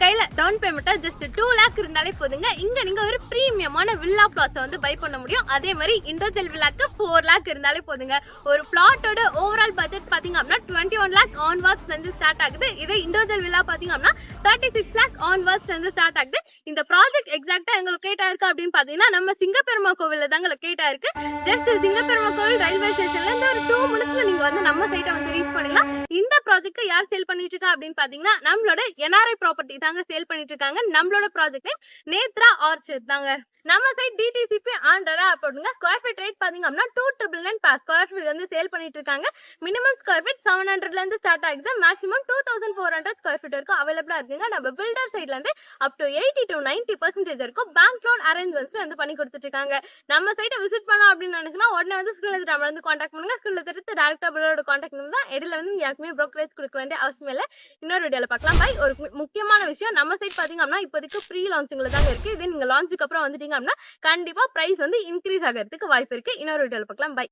கையில down பேமெண்ட்டா just 2 lakh இருந்தாலே போதுங்க. இங்க நீங்க ஒரு பிரீமியமான வில்லா பிளாட்ஸ் வந்து பை பண்ண முடியும். அதே மாதிரி இண்டோசெல் வில்லாக்கு 4 லேக் இருந்தாலே போதுங்க. ஒரு பிளாட்டோட ஓவரால் பட்ஜெட் பாத்தீங்க அப்படின்னா 21 லேக் ஆன்வார்ட்ஸ்ல இருந்து ஸ்டார்ட் ஆகுது. இதே இண்டோசெல் வில்லா பாத்தீங்க அப்படின்னா 36 லேக் ஆன்வார்ட்ஸ்ல இருந்து ஸ்டார்ட் ஆகுது. இந்த ப்ராஜெக்ட் எக்ஸாக்ட்டா எங்க லொகேட் ஆயிருக்கு அப்படின்னு பாத்தீங்கன்னா நம்ம சிங்கப்பெருமா கோவில்ல தாங்க லொகேட் ஆயிருக்கு. ஜஸ்ட் சிங்கப்பெருமா கோவில் ரயில்வே ஸ்டேஷன்ல இருந்து ஒரு 2 மினிட்ஸ்ல நீங்க வந்து நம்ம சைட்டை வந்து ரீச் பண்ணிடலாம். இந்த ப்ராஜெக்ட் யார் சேல் பண்ணிட்டு இருக்கா அப்படின்னு பாத்தீங்கன்னா நம்மளோட NRI ப்ராப்பர்ட்டி தாங்க சேல் பண்ணிட்டு இருக்காங்க. நம்மளோட ப்ராஜெக்ட் நேம் நேத்ரா ஆர்ச்சர்ட் தாங்க. நம்ம சைட் டிடிசிபி ஆண்டரா அப்படிங்க. ஸ்கொயர் ஃபீட் ரேட் பாத்தீங்க அப்படின்னா 2,999 per ஸ்கொயர் ஃபீட் வந்து சேல் பண்ணிட்டு இருக்காங்க. மினிமம் ஸ்கொயர் ஃபீட் 700ல இருந்து ஸ்டார்ட் ஆகுது. மேக்ஸிமம் 2400 ஸ்கொயர் ஃபீட் வரைக்கும் அவைலபிளா இருக்குங்க. நம்ம பில்டர் சைட்ல இருந்து அப் டு 80 to 90% இருக்கும் பேங்க் லோன் அரேஞ்ச்மெண்ட்ஸ் வந்து பண்ணி கொடுத்துட்டு இருக்காங்க. நம்ம சைட்டை விசிட் பண்ணோம் அப்படின்னு நினைச்சுன்னா உடனே வந்து ஸ்கூல்ல நம்ம வந்து கான்டாக்ட் பண்ணுங்க. ஸ்கூல்ல தெரிஞ்சு டேரக்டா பில்லரோட கான்டாக்ட் நம்பர் தான். இடையில வந்து யாருக்குமே ப்ரோக்கரேஜ் கொடுக்க வேண்டிய அவசியம் இல்லை. இன்னொரு வீடியோல பார்க்கலாம். பை. ஒரு முக்கியமான விஷயம், நம்ம சைட் பாத்தீங்க அப்படின்னா இப்போதைக்கு ப்ரீ லான்ச்சிங்ல தாங்க இருக்கு. இதே நீங்க லான்ச்சுக்கு அப்புறம் வந்துட்டீங்க அப்படின்னா கண்டிப்பா பிரைஸ் வந்து இன்க்ரீஸ் ஆகிறதுக்கு வாய்ப்பு இருக்கு. இன்னொரு வீடியோல பார்க்கலாம். பை.